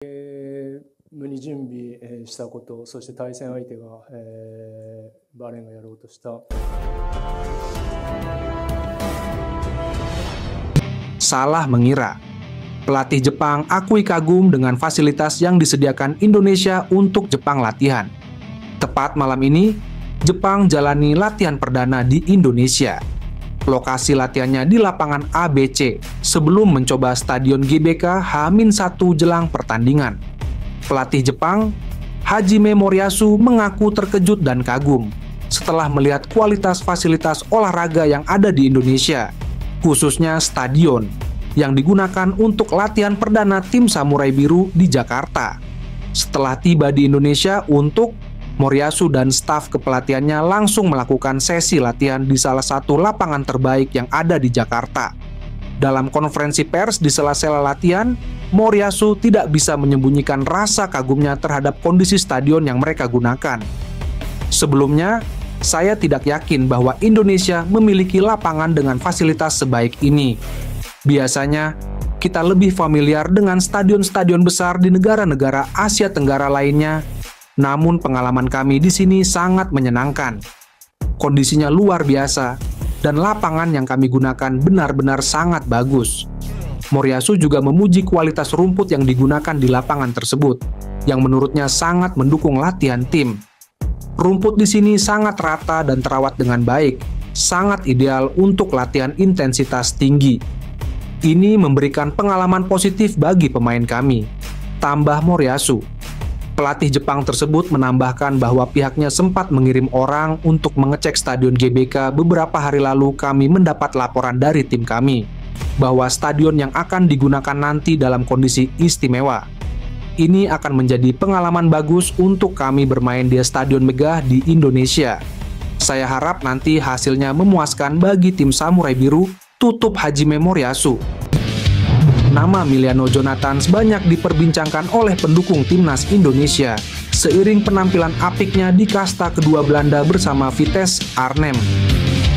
無に準備したこと、そして対戦相手がバーレーンがやろうとした。Salah mengira. Pelatih Jepang akui kagum dengan fasilitas yang disediakan Indonesia untuk Jepang latihan. Tepat malam ini, Jepang jalani latihan perdana di Indonesia. Lokasi latihannya di lapangan ABC sebelum mencoba Stadion GBK H-1 jelang pertandingan. Pelatih Jepang, Hajime Moriyasu, mengaku terkejut dan kagum setelah melihat kualitas fasilitas olahraga yang ada di Indonesia, khususnya stadion yang digunakan untuk latihan perdana tim Samurai Biru di Jakarta. Setelah tiba di Indonesia, Moriyasu dan staf kepelatihannya langsung melakukan sesi latihan di salah satu lapangan terbaik yang ada di Jakarta. Dalam konferensi pers di sela-sela latihan, Moriyasu tidak bisa menyembunyikan rasa kagumnya terhadap kondisi stadion yang mereka gunakan. Sebelumnya, saya tidak yakin bahwa Indonesia memiliki lapangan dengan fasilitas sebaik ini. Biasanya, kita lebih familiar dengan stadion-stadion besar di negara-negara Asia Tenggara lainnya. Namun pengalaman kami di sini sangat menyenangkan. Kondisinya luar biasa, dan lapangan yang kami gunakan benar-benar sangat bagus. Moriyasu juga memuji kualitas rumput yang digunakan di lapangan tersebut, yang menurutnya sangat mendukung latihan tim. Rumput di sini sangat rata dan terawat dengan baik, sangat ideal untuk latihan intensitas tinggi. Ini memberikan pengalaman positif bagi pemain kami, tambah Moriyasu. Pelatih Jepang tersebut menambahkan bahwa pihaknya sempat mengirim orang untuk mengecek Stadion GBK. Beberapa hari lalu kami mendapat laporan dari tim kami bahwa stadion yang akan digunakan nanti dalam kondisi istimewa. Ini akan menjadi pengalaman bagus untuk kami bermain di Stadion Megah di Indonesia. Saya harap nanti hasilnya memuaskan bagi tim Samurai Biru, tutup Hajime Moriyasu. Nama Emiliano Jonathans banyak diperbincangkan oleh pendukung timnas Indonesia seiring penampilan apiknya di kasta kedua Belanda bersama Vitesse Arnhem.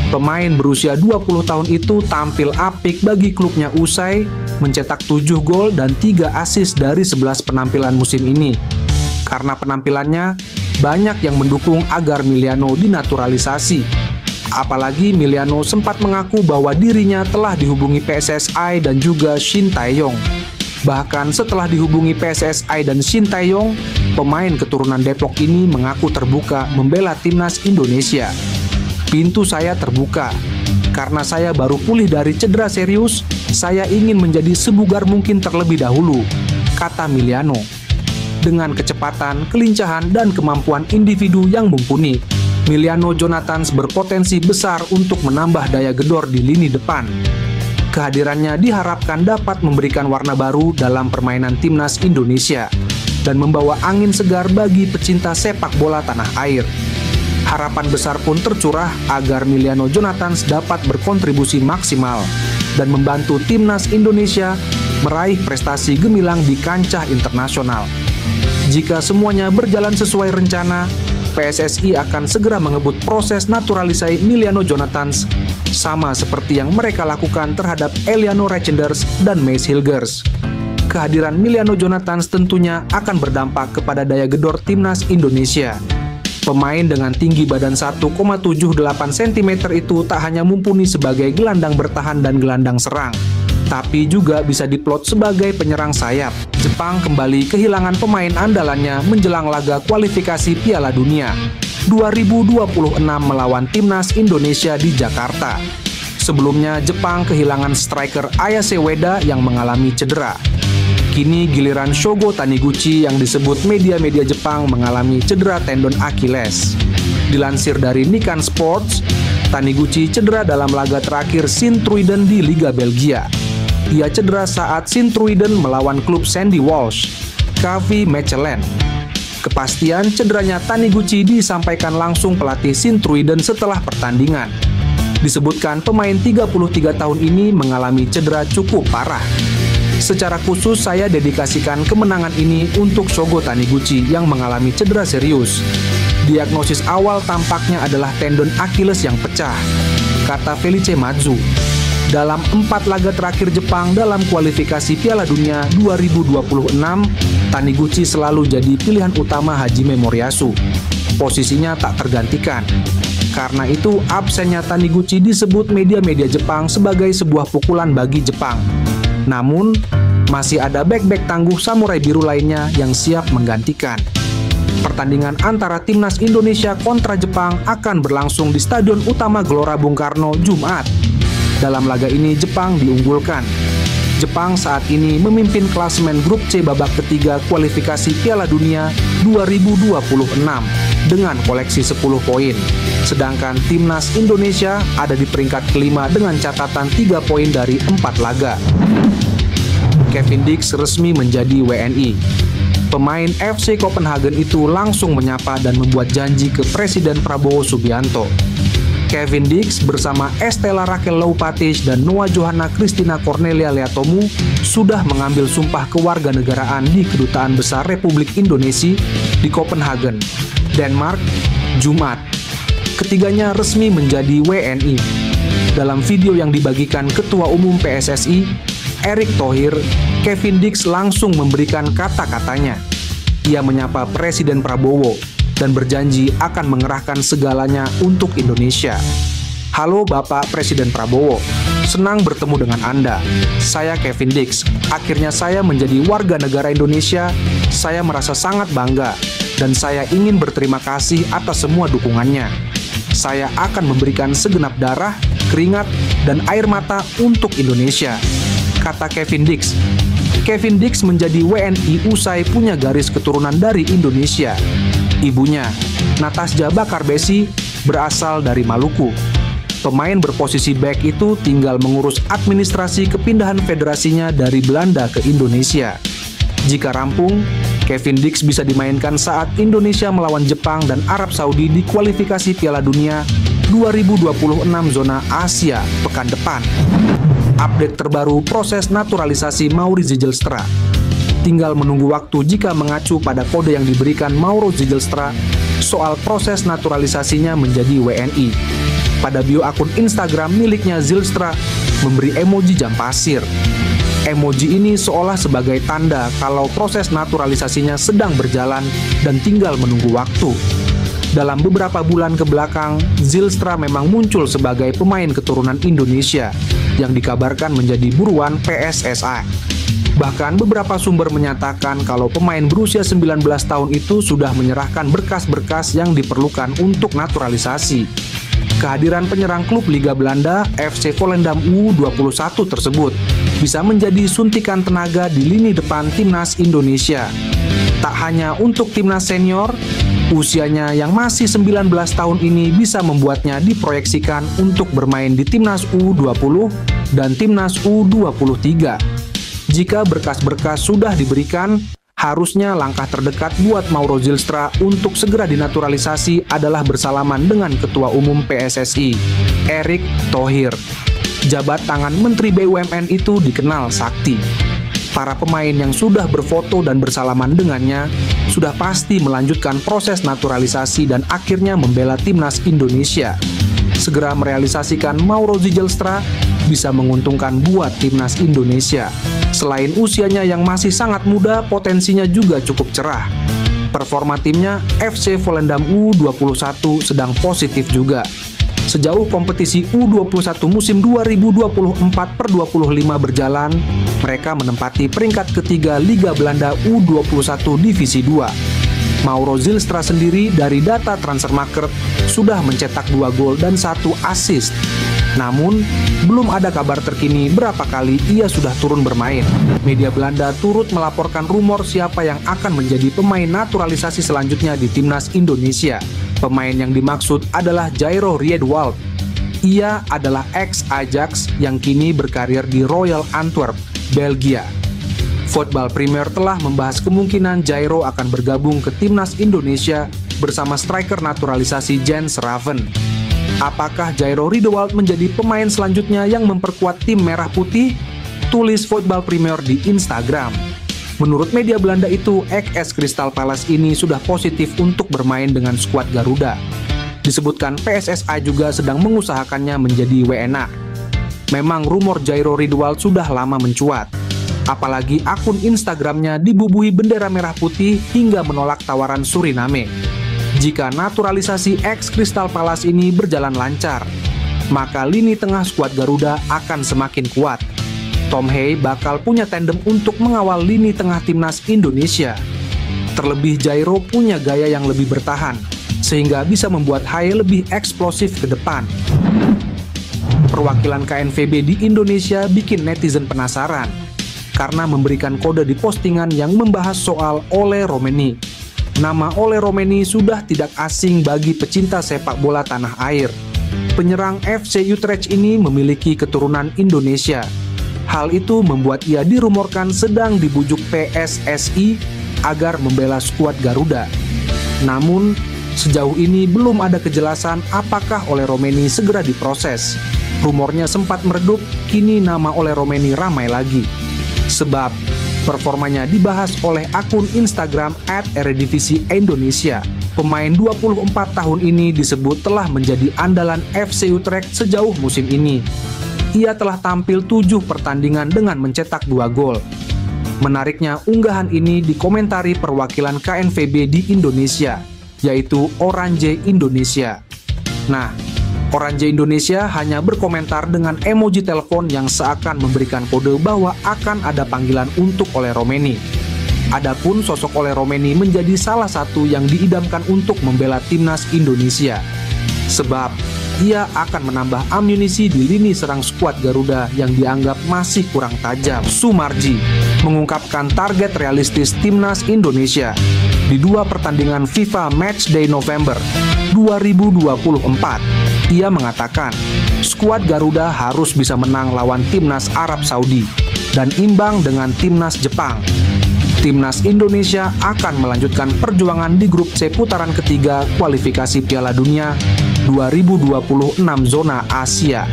Pemain berusia 20 tahun itu tampil apik bagi klubnya usai mencetak 7 gol dan 3 assist dari 11 penampilan musim ini. Karena penampilannya, banyak yang mendukung agar Emiliano dinaturalisasi. Apalagi Emiliano sempat mengaku bahwa dirinya telah dihubungi PSSI dan juga Shin Tae-yong. Bahkan setelah dihubungi PSSI dan Shin Tae-yong, pemain keturunan Depok ini mengaku terbuka membela timnas Indonesia. Pintu saya terbuka. Karena saya baru pulih dari cedera serius, saya ingin menjadi sebugar mungkin terlebih dahulu, kata Emiliano. Dengan kecepatan, kelincahan, dan kemampuan individu yang mumpuni, Emiliano Jonathans berpotensi besar untuk menambah daya gedor di lini depan. Kehadirannya diharapkan dapat memberikan warna baru dalam permainan timnas Indonesia dan membawa angin segar bagi pecinta sepak bola tanah air. Harapan besar pun tercurah agar Emiliano Jonathans dapat berkontribusi maksimal dan membantu timnas Indonesia meraih prestasi gemilang di kancah internasional. Jika semuanya berjalan sesuai rencana, PSSI akan segera mengebut proses naturalisasi Emiliano Jonathans, sama seperti yang mereka lakukan terhadap Eliano Reijnders dan Mees Hilgers. Kehadiran Emiliano Jonathans tentunya akan berdampak kepada daya gedor timnas Indonesia. Pemain dengan tinggi badan 1,78 cm itu tak hanya mumpuni sebagai gelandang bertahan dan gelandang serang, tapi juga bisa diplot sebagai penyerang sayap. Jepang kembali kehilangan pemain andalannya menjelang laga kualifikasi Piala Dunia 2026 melawan timnas Indonesia di Jakarta. Sebelumnya, Jepang kehilangan striker Ayase Ueda yang mengalami cedera. Kini giliran Shogo Taniguchi yang disebut media-media Jepang mengalami cedera tendon Achilles. Dilansir dari Nikkei Sports, Taniguchi cedera dalam laga terakhir Sint-Truiden di Liga Belgia. Ia cedera saat Sint-Truiden melawan klub Sandy Walsh, KV Mechelen. Kepastian cederanya Taniguchi disampaikan langsung pelatih Sint-Truiden setelah pertandingan. Disebutkan pemain 33 tahun ini mengalami cedera cukup parah. Secara khusus saya dedikasikan kemenangan ini untuk Shogo Taniguchi yang mengalami cedera serius. Diagnosis awal tampaknya adalah tendon Achilles yang pecah, kata Felice Mazzu. Dalam 4 laga terakhir Jepang dalam kualifikasi Piala Dunia 2026, Taniguchi selalu jadi pilihan utama Hajime Moriyasu. Posisinya tak tergantikan. Karena itu, absennya Taniguchi disebut media-media Jepang sebagai sebuah pukulan bagi Jepang. Namun, masih ada bek-bek tangguh samurai biru lainnya yang siap menggantikan. Pertandingan antara timnas Indonesia kontra Jepang akan berlangsung di Stadion Utama Gelora Bung Karno Jumat. Dalam laga ini Jepang diunggulkan. Jepang saat ini memimpin klasemen grup C babak ketiga kualifikasi Piala Dunia 2026 dengan koleksi 10 poin. Sedangkan timnas Indonesia ada di peringkat kelima dengan catatan 3 poin dari 4 laga. Kevin Dix resmi menjadi WNI. Pemain FC Copenhagen itu langsung menyapa dan membuat janji ke Presiden Prabowo Subianto. Kevin Dix bersama Estela Raquel Loupatis dan Noah Johanna Christina Cornelia Leatomu sudah mengambil sumpah kewarganegaraan di Kedutaan Besar Republik Indonesia di Copenhagen, Denmark, Jumat. Ketiganya resmi menjadi WNI. Dalam video yang dibagikan Ketua Umum PSSI, Erick Thohir, Kevin Dix langsung memberikan kata-katanya. Ia menyapa Presiden Prabowo dan berjanji akan mengerahkan segalanya untuk Indonesia. Halo Bapak Presiden Prabowo, senang bertemu dengan Anda. Saya Kevin Dix. Akhirnya saya menjadi warga negara Indonesia. Saya merasa sangat bangga dan saya ingin berterima kasih atas semua dukungannya. Saya akan memberikan segenap darah, keringat, dan air mata untuk Indonesia, kata Kevin Dix. Kevin Dix menjadi WNI usai punya garis keturunan dari Indonesia. Ibunya, Natasja Bakarbesi, berasal dari Maluku. Pemain berposisi back itu tinggal mengurus administrasi kepindahan federasinya dari Belanda ke Indonesia. Jika rampung, Kevin Dix bisa dimainkan saat Indonesia melawan Jepang dan Arab Saudi di kualifikasi Piala Dunia 2026 zona Asia pekan depan. Update terbaru proses naturalisasi Mauro Zylstra. Tinggal menunggu waktu jika mengacu pada kode yang diberikan Mauro Zylstra soal proses naturalisasinya menjadi WNI. Pada bio akun Instagram miliknya, Zylstra memberi emoji jam pasir. Emoji ini seolah sebagai tanda kalau proses naturalisasinya sedang berjalan dan tinggal menunggu waktu. Dalam beberapa bulan ke belakang, Zylstra memang muncul sebagai pemain keturunan Indonesia yang dikabarkan menjadi buruan PSSI. Bahkan beberapa sumber menyatakan kalau pemain berusia 19 tahun itu sudah menyerahkan berkas-berkas yang diperlukan untuk naturalisasi. Kehadiran penyerang klub Liga Belanda FC Volendam U21 tersebut bisa menjadi suntikan tenaga di lini depan timnas Indonesia. Tak hanya untuk timnas senior, usianya yang masih 19 tahun ini bisa membuatnya diproyeksikan untuk bermain di timnas U20 dan timnas U23. Jika berkas-berkas sudah diberikan, harusnya langkah terdekat buat Mauro Zylstra untuk segera dinaturalisasi adalah bersalaman dengan Ketua Umum PSSI, Erick Thohir. Jabat tangan Menteri BUMN itu dikenal sakti. Para pemain yang sudah berfoto dan bersalaman dengannya sudah pasti melanjutkan proses naturalisasi dan akhirnya membela timnas Indonesia. Segera merealisasikan Mauro Zylstra bisa menguntungkan buat timnas Indonesia. Selain usianya yang masih sangat muda, potensinya juga cukup cerah. Performa timnya FC Volendam U21 sedang positif juga. Sejauh kompetisi U21 musim 2024/25 berjalan, mereka menempati peringkat ketiga Liga Belanda U21 Divisi 2. Mauro Zylstra sendiri dari data Transfermarkt sudah mencetak 2 gol dan 1 assist. Namun, belum ada kabar terkini berapa kali ia sudah turun bermain. Media Belanda turut melaporkan rumor siapa yang akan menjadi pemain naturalisasi selanjutnya di timnas Indonesia. Pemain yang dimaksud adalah Jairo Riedewald. Ia adalah ex-Ajax yang kini berkarir di Royal Antwerp, Belgia. Voetbal Premier telah membahas kemungkinan Jairo akan bergabung ke timnas Indonesia bersama striker naturalisasi Jens Raven. Apakah Jairo Riedewald menjadi pemain selanjutnya yang memperkuat tim merah putih? Tulis Voetbal Premier di Instagram. Menurut media Belanda itu, ex Crystal Palace ini sudah positif untuk bermain dengan skuad Garuda. Disebutkan PSSI juga sedang mengusahakannya menjadi WNA. Memang rumor Jairo Riedewald sudah lama mencuat. Apalagi akun Instagramnya dibubuhi bendera merah putih hingga menolak tawaran Suriname. Jika naturalisasi ex Crystal Palace ini berjalan lancar, maka lini tengah skuad Garuda akan semakin kuat. Tom Hay bakal punya tandem untuk mengawal lini tengah timnas Indonesia. Terlebih Jairo punya gaya yang lebih bertahan, sehingga bisa membuat Hay lebih eksplosif ke depan. Perwakilan KNVB di Indonesia bikin netizen penasaran karena memberikan kode di postingan yang membahas soal Ole Romeni. Nama Ole Romeni sudah tidak asing bagi pecinta sepak bola tanah air. Penyerang FC Utrecht ini memiliki keturunan Indonesia. Hal itu membuat ia dirumorkan sedang dibujuk PSSI agar membela skuad Garuda. Namun, sejauh ini belum ada kejelasan apakah Ole Romeni segera diproses. Rumornya sempat meredup, kini nama Ole Romeni ramai lagi. Sebab performanya dibahas oleh akun Instagram @eredivisie_indonesia. Pemain 24 tahun ini disebut telah menjadi andalan FC Utrecht sejauh musim ini. Ia telah tampil 7 pertandingan dengan mencetak 2 gol. Menariknya, unggahan ini dikomentari perwakilan KNVB di Indonesia, yaitu Orange Indonesia. Nah, Orange Indonesia hanya berkomentar dengan emoji telepon yang seakan memberikan kode bahwa akan ada panggilan untuk Ole Romeni. Adapun sosok Ole Romeni menjadi salah satu yang diidamkan untuk membela timnas Indonesia. Sebab ia akan menambah amunisi di lini serang skuad Garuda yang dianggap masih kurang tajam. Sumarji mengungkapkan target realistis timnas Indonesia di 2 pertandingan FIFA Matchday November 2024. Ia mengatakan, skuad Garuda harus bisa menang lawan timnas Arab Saudi dan imbang dengan timnas Jepang. Timnas Indonesia akan melanjutkan perjuangan di grup C putaran ketiga kualifikasi Piala Dunia 2026 zona Asia.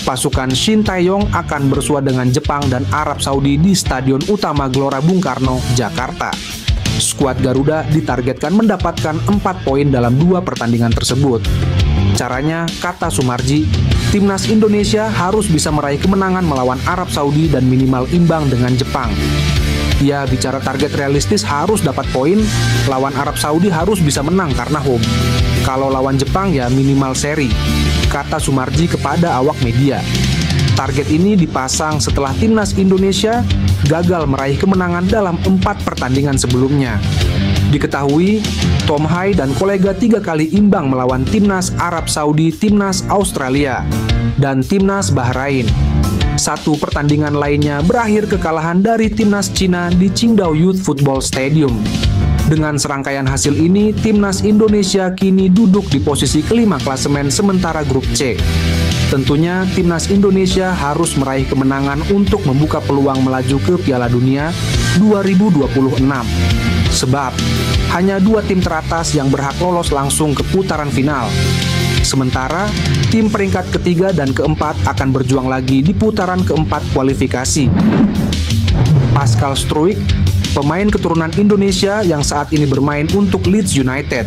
Pasukan Shin Tae-yong akan bersua dengan Jepang dan Arab Saudi di Stadion Utama Gelora Bung Karno, Jakarta. Skuad Garuda ditargetkan mendapatkan 4 poin dalam 2 pertandingan tersebut. Caranya, kata Sumarji, timnas Indonesia harus bisa meraih kemenangan melawan Arab Saudi dan minimal imbang dengan Jepang. Ia bicara target realistis harus dapat poin, lawan Arab Saudi harus bisa menang karena home. Kalau lawan Jepang ya minimal seri, kata Sumarji kepada awak media. Target ini dipasang setelah timnas Indonesia gagal meraih kemenangan dalam 4 pertandingan sebelumnya. Diketahui, Tom Hay dan kolega 3 kali imbang melawan timnas Arab Saudi, timnas Australia, dan timnas Bahrain. 1 pertandingan lainnya berakhir kekalahan dari timnas Cina di Qingdao Youth Football Stadium. Dengan serangkaian hasil ini, timnas Indonesia kini duduk di posisi kelima klasemen sementara grup C. Tentunya timnas Indonesia harus meraih kemenangan untuk membuka peluang melaju ke Piala Dunia 2026. Sebab hanya 2 tim teratas yang berhak lolos langsung ke putaran final. Sementara tim peringkat ketiga dan keempat akan berjuang lagi di putaran keempat kualifikasi. Pascal Struijk, pemain keturunan Indonesia yang saat ini bermain untuk Leeds United,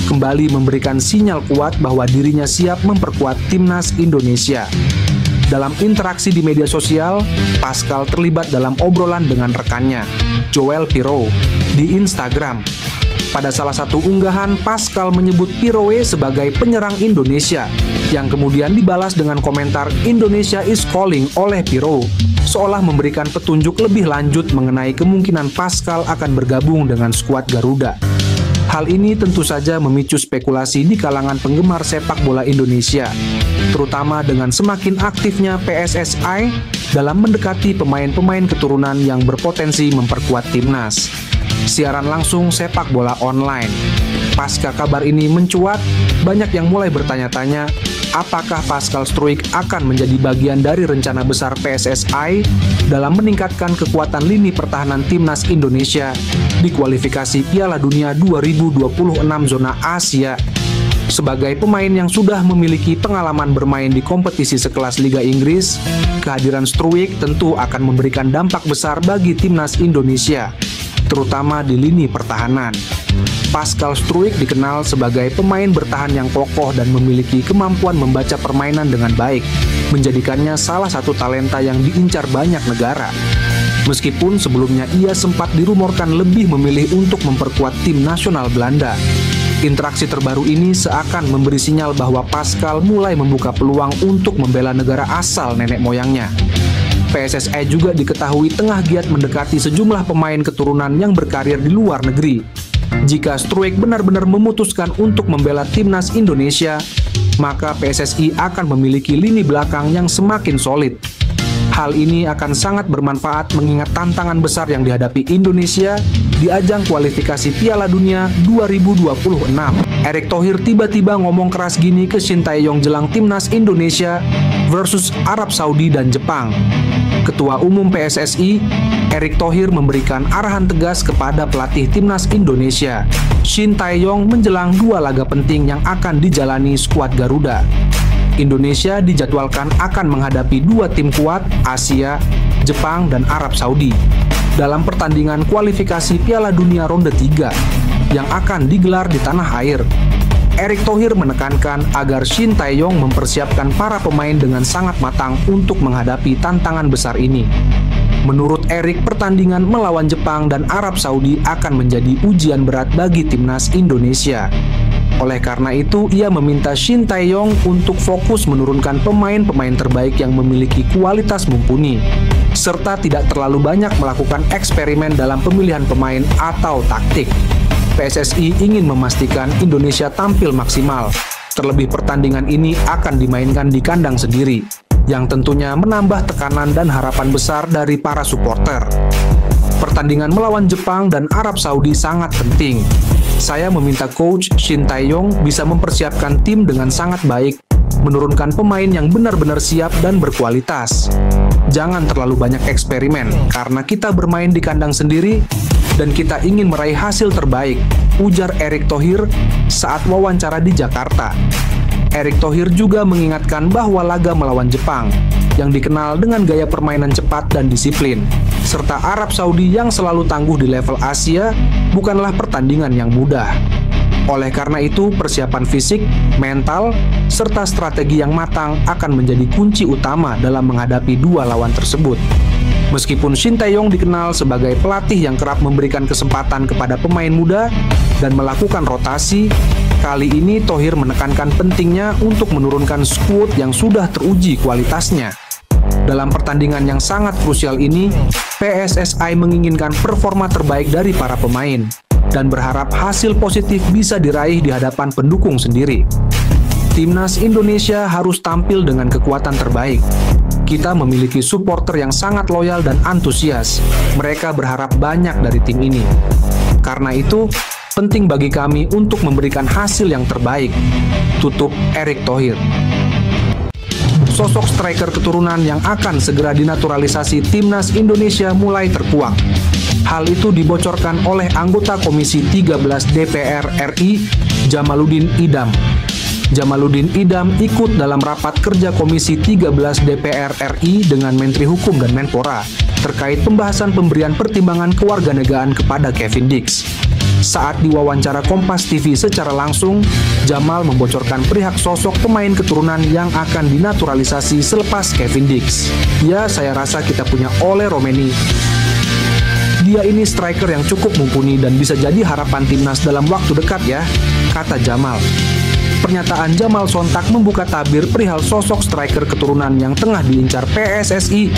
kembali memberikan sinyal kuat bahwa dirinya siap memperkuat timnas Indonesia. Dalam interaksi di media sosial, Pascal terlibat dalam obrolan dengan rekannya, Joel Piroe, di Instagram. Pada salah satu unggahan, Pascal menyebut Piroe sebagai penyerang Indonesia, yang kemudian dibalas dengan komentar Indonesia is calling oleh Piroe, seolah memberikan petunjuk lebih lanjut mengenai kemungkinan Pascal akan bergabung dengan skuad Garuda. Hal ini tentu saja memicu spekulasi di kalangan penggemar sepak bola Indonesia, terutama dengan semakin aktifnya PSSI dalam mendekati pemain-pemain keturunan yang berpotensi memperkuat timnas. Siaran langsung sepak bola online. Pasca kabar ini mencuat, banyak yang mulai bertanya-tanya, apakah Pascal Struijk akan menjadi bagian dari rencana besar PSSI dalam meningkatkan kekuatan lini pertahanan timnas Indonesia di kualifikasi Piala Dunia 2026 zona Asia. Sebagai pemain yang sudah memiliki pengalaman bermain di kompetisi sekelas Liga Inggris, kehadiran Struijk tentu akan memberikan dampak besar bagi timnas Indonesia, terutama di lini pertahanan. Pascal Struijk dikenal sebagai pemain bertahan yang kokoh dan memiliki kemampuan membaca permainan dengan baik, menjadikannya salah satu talenta yang diincar banyak negara. Meskipun sebelumnya ia sempat dirumorkan lebih memilih untuk memperkuat tim nasional Belanda. Interaksi terbaru ini seakan memberi sinyal bahwa Pascal mulai membuka peluang untuk membela negara asal nenek moyangnya. PSSI juga diketahui tengah giat mendekati sejumlah pemain keturunan yang berkarir di luar negeri. Jika Struijk benar-benar memutuskan untuk membela timnas Indonesia, maka PSSI akan memiliki lini belakang yang semakin solid. Hal ini akan sangat bermanfaat mengingat tantangan besar yang dihadapi Indonesia di ajang kualifikasi Piala Dunia 2026. Erick Thohir tiba-tiba ngomong keras gini ke Shin Tae-yong jelang timnas Indonesia versus Arab Saudi dan Jepang. Ketua Umum PSSI, Erick Thohir memberikan arahan tegas kepada pelatih timnas Indonesia, Shin Tae-yong menjelang 2 laga penting yang akan dijalani skuad Garuda. Indonesia dijadwalkan akan menghadapi 2 tim kuat Asia, Jepang, dan Arab Saudi dalam pertandingan kualifikasi Piala Dunia ronde 3 yang akan digelar di tanah air. Erick Thohir menekankan agar Shin Tae-yong mempersiapkan para pemain dengan sangat matang untuk menghadapi tantangan besar ini. Menurut Erick, pertandingan melawan Jepang dan Arab Saudi akan menjadi ujian berat bagi timnas Indonesia. Oleh karena itu, ia meminta Shin Tae-yong untuk fokus menurunkan pemain-pemain terbaik yang memiliki kualitas mumpuni, serta tidak terlalu banyak melakukan eksperimen dalam pemilihan pemain atau taktik. PSSI ingin memastikan Indonesia tampil maksimal, terlebih pertandingan ini akan dimainkan di kandang sendiri, yang tentunya menambah tekanan dan harapan besar dari para supporter. Pertandingan melawan Jepang dan Arab Saudi sangat penting. Saya meminta coach Shin Tae-yong bisa mempersiapkan tim dengan sangat baik, menurunkan pemain yang benar-benar siap dan berkualitas. Jangan terlalu banyak eksperimen, karena kita bermain di kandang sendiri dan kita ingin meraih hasil terbaik, ujar Erick Thohir saat wawancara di Jakarta. Erick Thohir juga mengingatkan bahwa laga melawan Jepang, yang dikenal dengan gaya permainan cepat dan disiplin, serta Arab Saudi yang selalu tangguh di level Asia, bukanlah pertandingan yang mudah. Oleh karena itu, persiapan fisik, mental, serta strategi yang matang akan menjadi kunci utama dalam menghadapi 2 lawan tersebut. Meskipun Shin Tae-yong dikenal sebagai pelatih yang kerap memberikan kesempatan kepada pemain muda dan melakukan rotasi, kali ini Thohir menekankan pentingnya untuk menurunkan skuad yang sudah teruji kualitasnya. Dalam pertandingan yang sangat krusial ini, PSSI menginginkan performa terbaik dari para pemain dan berharap hasil positif bisa diraih di hadapan pendukung sendiri. Timnas Indonesia harus tampil dengan kekuatan terbaik. Kita memiliki supporter yang sangat loyal dan antusias. Mereka berharap banyak dari tim ini. Karena itu, penting bagi kami untuk memberikan hasil yang terbaik, tutup Erick Thohir. Sosok striker keturunan yang akan segera dinaturalisasi timnas Indonesia mulai terkuak. Hal itu dibocorkan oleh anggota Komisi 13 DPR RI, Jamaluddin Idam. Jamaluddin Idam ikut dalam rapat kerja Komisi 13 DPR RI dengan Menteri Hukum dan Menpora terkait pembahasan pemberian pertimbangan kewarganegaraan kepada Kevin Dix. Saat diwawancara Kompas TV secara langsung, Jamal membocorkan perihal sosok pemain keturunan yang akan dinaturalisasi selepas Kevin Dix. Ya, saya rasa kita punya Ole Romeni. Dia ini striker yang cukup mumpuni dan bisa jadi harapan timnas dalam waktu dekat ya, kata Jamal. Pernyataan Jamal sontak membuka tabir perihal sosok striker keturunan yang tengah diincar PSSI.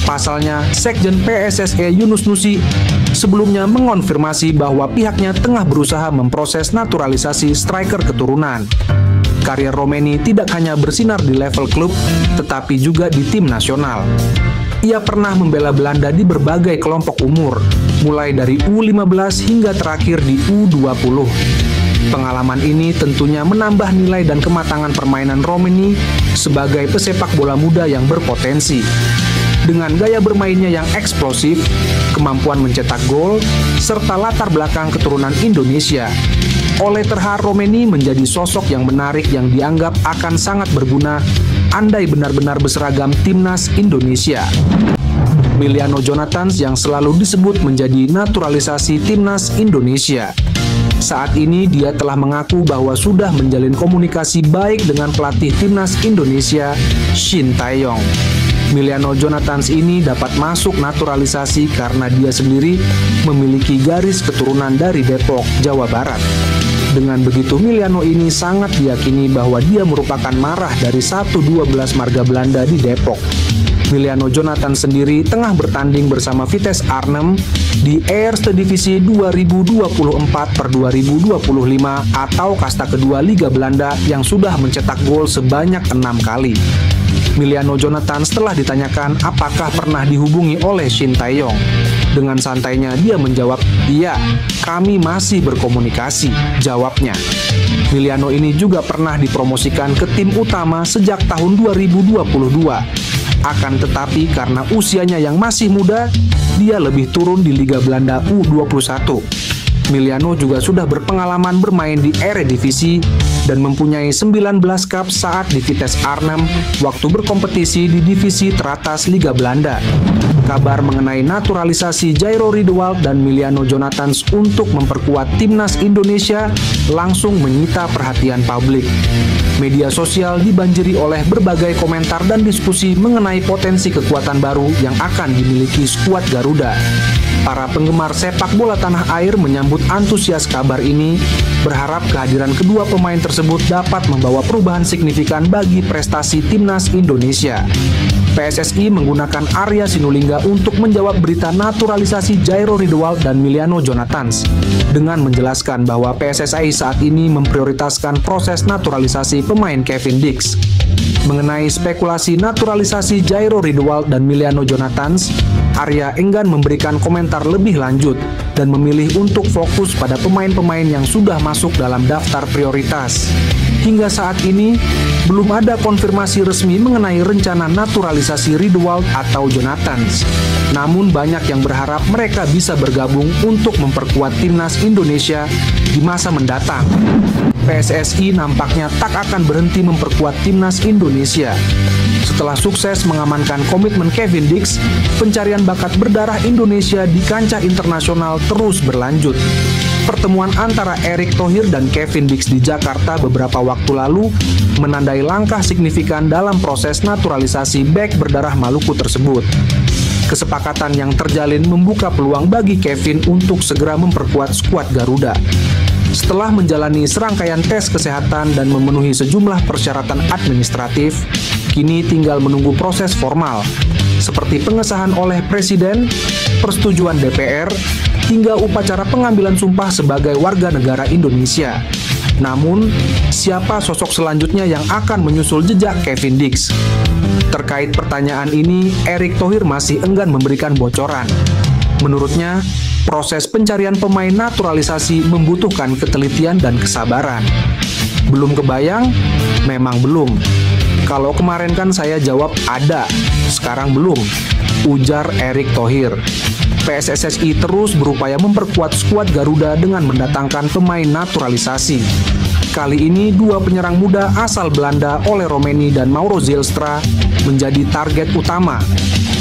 Pasalnya, Sekjen PSSI Yunus Nusi sebelumnya mengonfirmasi bahwa pihaknya tengah berusaha memproses naturalisasi striker keturunan. Karier Romeni tidak hanya bersinar di level klub, tetapi juga di tim nasional. Ia pernah membela Belanda di berbagai kelompok umur, mulai dari U15 hingga terakhir di U20. Pengalaman ini tentunya menambah nilai dan kematangan permainan Romeni sebagai pesepak bola muda yang berpotensi. Dengan gaya bermainnya yang eksplosif, kemampuan mencetak gol, serta latar belakang keturunan Indonesia, Ole terhar Romeni menjadi sosok yang menarik yang dianggap akan sangat berguna andai benar-benar berseragam timnas Indonesia. Miliano Jonathans yang selalu disebut menjadi naturalisasi timnas Indonesia. Saat ini dia telah mengaku bahwa sudah menjalin komunikasi baik dengan pelatih timnas Indonesia, Shin Tae-yong. Emiliano Jonathans ini dapat masuk naturalisasi karena dia sendiri memiliki garis keturunan dari Depok, Jawa Barat. Dengan begitu, Emiliano ini sangat diyakini bahwa dia merupakan marah dari 1/12 marga Belanda di Depok. Emiliano Jonathans sendiri tengah bertanding bersama Vitesse Arnhem di Eerste Divisie 2024/2025 atau kasta kedua Liga Belanda yang sudah mencetak gol sebanyak 6 kali. Emiliano Jonathans telah ditanyakan apakah pernah dihubungi oleh Shin Tae-yong. Dengan santainya dia menjawab, "Iya, kami masih berkomunikasi," jawabnya. Emiliano ini juga pernah dipromosikan ke tim utama sejak tahun 2022. Akan tetapi karena usianya yang masih muda, dia lebih turun di Liga Belanda U21. Emiliano juga sudah berpengalaman bermain di Eredivisie dan mempunyai 19 cap saat di Vitesse Arnhem waktu berkompetisi di divisi teratas Liga Belanda. Kabar mengenai naturalisasi Jairo Riedewald dan Emiliano Jonathans untuk memperkuat timnas Indonesia langsung menyita perhatian publik. Media sosial dibanjiri oleh berbagai komentar dan diskusi mengenai potensi kekuatan baru yang akan dimiliki skuad Garuda. Para penggemar sepak bola tanah air menyambut antusias kabar ini, berharap kehadiran kedua pemain tersebut dapat membawa perubahan signifikan bagi prestasi timnas Indonesia. PSSI menggunakan Arya Sinulinga untuk menjawab berita naturalisasi Jairo Riedewald dan Emiliano Jonathans dengan menjelaskan bahwa PSSI saat ini memprioritaskan proses naturalisasi pemain Kevin Dix. Mengenai spekulasi naturalisasi Jairo Riedewald dan Emiliano Jonathans, Arya enggan memberikan komentar lebih lanjut dan memilih untuk fokus pada pemain-pemain yang sudah masuk dalam daftar prioritas. Hingga saat ini, belum ada konfirmasi resmi mengenai rencana naturalisasi Riedewald atau Jonathans. Namun banyak yang berharap mereka bisa bergabung untuk memperkuat timnas Indonesia di masa mendatang. PSSI nampaknya tak akan berhenti memperkuat timnas Indonesia. Setelah sukses mengamankan komitmen Kevin Dix, pencarian bakat berdarah Indonesia di kancah internasional terus berlanjut. Pertemuan antara Erick Thohir dan Kevin Dix di Jakarta beberapa waktu lalu menandai langkah signifikan dalam proses naturalisasi bek berdarah Maluku tersebut. Kesepakatan yang terjalin membuka peluang bagi Kevin untuk segera memperkuat skuad Garuda. Setelah menjalani serangkaian tes kesehatan dan memenuhi sejumlah persyaratan administratif, kini tinggal menunggu proses formal, seperti pengesahan oleh Presiden, persetujuan DPR, hingga upacara pengambilan sumpah sebagai warga negara Indonesia. Namun, siapa sosok selanjutnya yang akan menyusul jejak Kevin Dix? Terkait pertanyaan ini, Erick Thohir masih enggan memberikan bocoran. Menurutnya, proses pencarian pemain naturalisasi membutuhkan ketelitian dan kesabaran. Belum kebayang? Memang belum. Kalau kemarin kan saya jawab ada, sekarang belum, ujar Erick Thohir. PSSI terus berupaya memperkuat skuad Garuda dengan mendatangkan pemain naturalisasi. Kali ini dua penyerang muda asal Belanda Ole Romeni dan Mauro Zylstra menjadi target utama.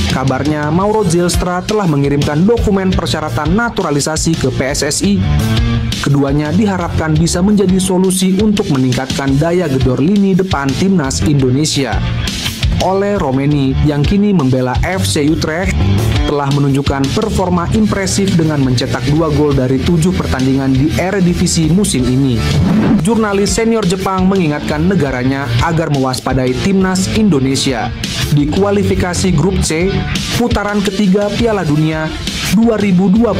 Kabarnya Mauro Zylstra telah mengirimkan dokumen persyaratan naturalisasi ke PSSI. Keduanya diharapkan bisa menjadi solusi untuk meningkatkan daya gedor lini depan timnas Indonesia. Ole Romeni yang kini membela FC Utrecht telah menunjukkan performa impresif dengan mencetak 2 gol dari 7 pertandingan di Eredivisie musim ini. Jurnalis senior Jepang mengingatkan negaranya agar mewaspadai timnas Indonesia di kualifikasi grup C putaran ketiga Piala Dunia 2026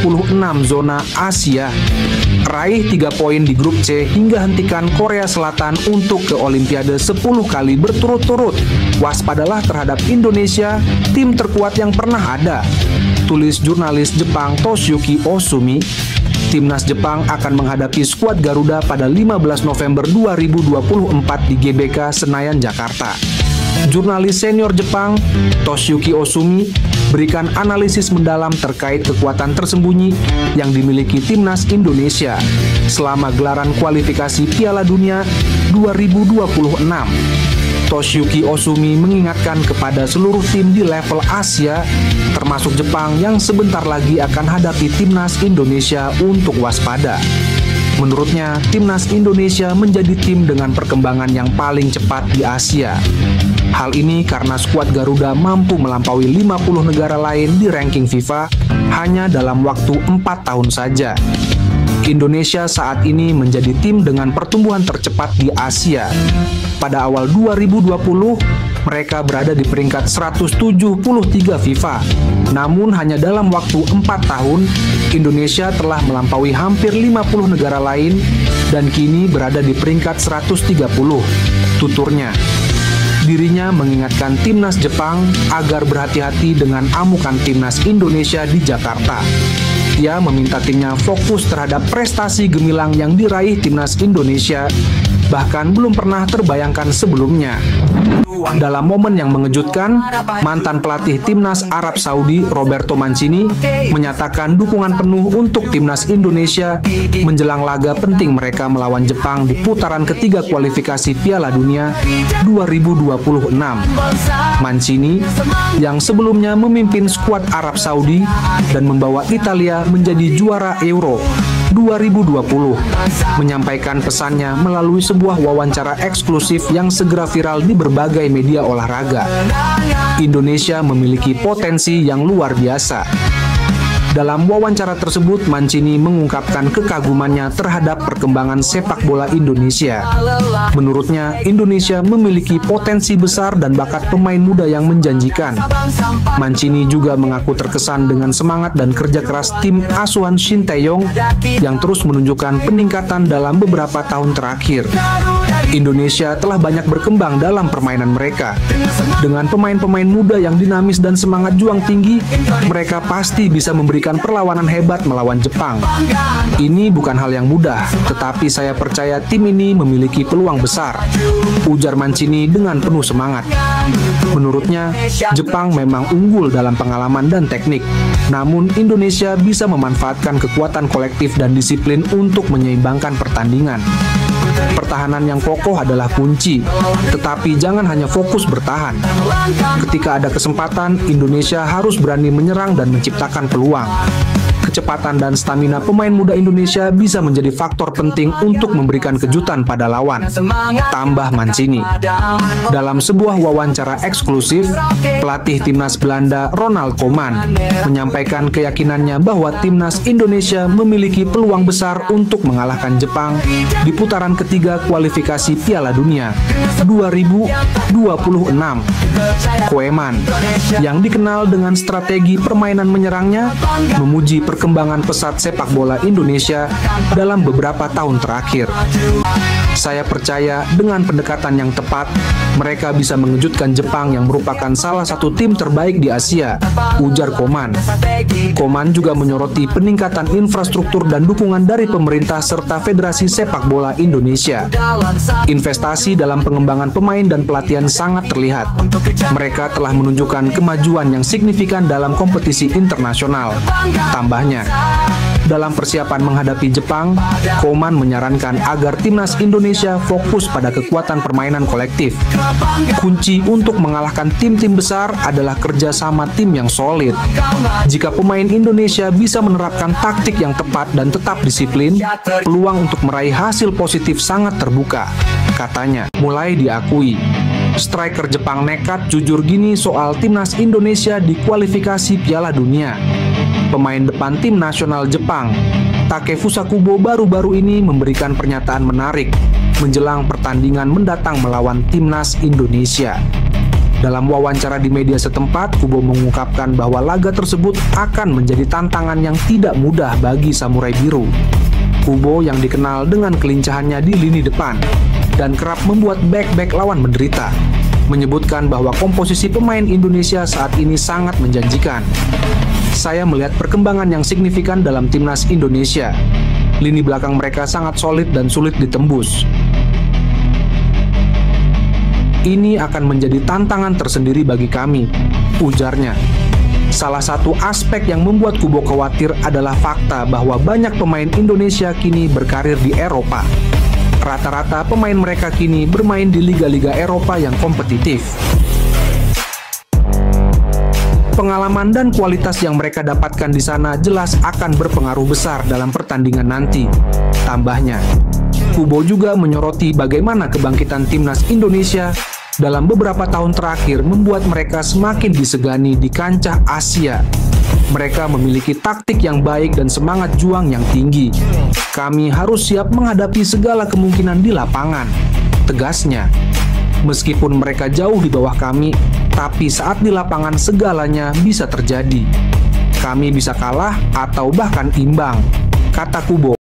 zona Asia. Raih 3 poin di grup C hingga hentikan Korea Selatan untuk ke Olimpiade 10 kali berturut-turut. Waspadalah terhadap Indonesia, tim terkuat yang pernah ada, tulis jurnalis Jepang Toshiyuki Osumi. Timnas Jepang akan menghadapi skuad Garuda pada 15 November 2024 di GBK Senayan, Jakarta. Jurnalis senior Jepang Toshiyuki Osumi berikan analisis mendalam terkait kekuatan tersembunyi yang dimiliki timnas Indonesia selama gelaran kualifikasi Piala Dunia 2026. Toshiyuki Osumi mengingatkan kepada seluruh tim di level Asia, termasuk Jepang yang sebentar lagi akan hadapi timnas Indonesia untuk waspada. Menurutnya, timnas Indonesia menjadi tim dengan perkembangan yang paling cepat di Asia. Hal ini karena skuad Garuda mampu melampaui 50 negara lain di ranking FIFA hanya dalam waktu 4 tahun saja. Indonesia saat ini menjadi tim dengan pertumbuhan tercepat di Asia. Pada awal 2020, mereka berada di peringkat 173 FIFA. Namun hanya dalam waktu 4 tahun, Indonesia telah melampaui hampir 50 negara lain dan kini berada di peringkat 130. Tuturnya, dirinya mengingatkan timnas Jepang agar berhati-hati dengan amukan timnas Indonesia di Jakarta. Ia meminta timnya fokus terhadap prestasi gemilang yang diraih timnas Indonesia, bahkan belum pernah terbayangkan sebelumnya. Dalam momen yang mengejutkan, mantan pelatih timnas Arab Saudi Roberto Mancini menyatakan dukungan penuh untuk timnas Indonesia menjelang laga penting mereka melawan Jepang di putaran ketiga kualifikasi Piala Dunia 2026. Mancini, yang sebelumnya memimpin skuad Arab Saudi dan membawa Italia menjadi juara Euro 2020, menyampaikan pesannya melalui sebuah wawancara eksklusif yang segera viral di berbagai media olahraga. Indonesia memiliki potensi yang luar biasa. Dalam wawancara tersebut, Mancini mengungkapkan kekagumannya terhadap perkembangan sepak bola Indonesia. Menurutnya, Indonesia memiliki potensi besar dan bakat pemain muda yang menjanjikan. Mancini juga mengaku terkesan dengan semangat dan kerja keras tim asuhan Shin Tae-yong yang terus menunjukkan peningkatan dalam beberapa tahun terakhir. Indonesia telah banyak berkembang dalam permainan mereka. Dengan pemain-pemain muda yang dinamis dan semangat juang tinggi, mereka pasti bisa memberikan perlawanan hebat melawan Jepang. Ini bukan hal yang mudah, tetapi saya percaya tim ini memiliki peluang besar, ujar Mancini dengan penuh semangat. Menurutnya, Jepang memang unggul dalam pengalaman dan teknik, namun Indonesia bisa memanfaatkan kekuatan kolektif dan disiplin untuk menyeimbangkan pertandingan. Pertahanan yang kokoh adalah kunci, tetapi jangan hanya fokus bertahan. Ketika ada kesempatan, Indonesia harus berani menyerang dan menciptakan peluang. Kecepatan dan stamina pemain muda Indonesia bisa menjadi faktor penting untuk memberikan kejutan pada lawan, tambah Mancini. Dalam sebuah wawancara eksklusif, pelatih timnas Belanda Ronald Koeman menyampaikan keyakinannya bahwa timnas Indonesia memiliki peluang besar untuk mengalahkan Jepang di putaran ketiga kualifikasi Piala Dunia 2026. Koeman, yang dikenal dengan strategi permainan menyerangnya, memuji perkembangan pesat sepak bola Indonesia dalam beberapa tahun terakhir. Saya percaya dengan pendekatan yang tepat, mereka bisa mengejutkan Jepang yang merupakan salah satu tim terbaik di Asia, ujar Koeman. Koeman juga menyoroti peningkatan infrastruktur dan dukungan dari pemerintah serta Federasi Sepak Bola Indonesia. Investasi dalam pengembangan pemain dan pelatihan sangat terlihat. Mereka telah menunjukkan kemajuan yang signifikan dalam kompetisi internasional. Tambahnya, dalam persiapan menghadapi Jepang, Koeman menyarankan agar timnas Indonesia fokus pada kekuatan permainan kolektif. Kunci untuk mengalahkan tim-tim besar adalah kerjasama tim yang solid. Jika pemain Indonesia bisa menerapkan taktik yang tepat dan tetap disiplin, peluang untuk meraih hasil positif sangat terbuka, katanya. Mulai diakui, striker Jepang nekat jujur gini soal timnas Indonesia di kualifikasi Piala Dunia. Pemain depan tim nasional Jepang, Takefusa Kubo, baru-baru ini memberikan pernyataan menarik menjelang pertandingan mendatang melawan timnas Indonesia. Dalam wawancara di media setempat, Kubo mengungkapkan bahwa laga tersebut akan menjadi tantangan yang tidak mudah bagi Samurai Biru. Kubo yang dikenal dengan kelincahannya di lini depan dan kerap membuat bek-bek lawan menderita, menyebutkan bahwa komposisi pemain Indonesia saat ini sangat menjanjikan. Saya melihat perkembangan yang signifikan dalam timnas Indonesia. Lini belakang mereka sangat solid dan sulit ditembus. Ini akan menjadi tantangan tersendiri bagi kami, ujarnya. Salah satu aspek yang membuat Kubo khawatir adalah fakta bahwa banyak pemain Indonesia kini berkarir di Eropa. Rata-rata pemain mereka kini bermain di liga-liga Eropa yang kompetitif. Pengalaman dan kualitas yang mereka dapatkan di sana jelas akan berpengaruh besar dalam pertandingan nanti. Tambahnya, Kubo juga menyoroti bagaimana kebangkitan timnas Indonesia dalam beberapa tahun terakhir membuat mereka semakin disegani di kancah Asia. Mereka memiliki taktik yang baik dan semangat juang yang tinggi. Kami harus siap menghadapi segala kemungkinan di lapangan, tegasnya. Meskipun mereka jauh di bawah kami, tapi saat di lapangan segalanya bisa terjadi. Kami bisa kalah atau bahkan imbang, kata Kubo.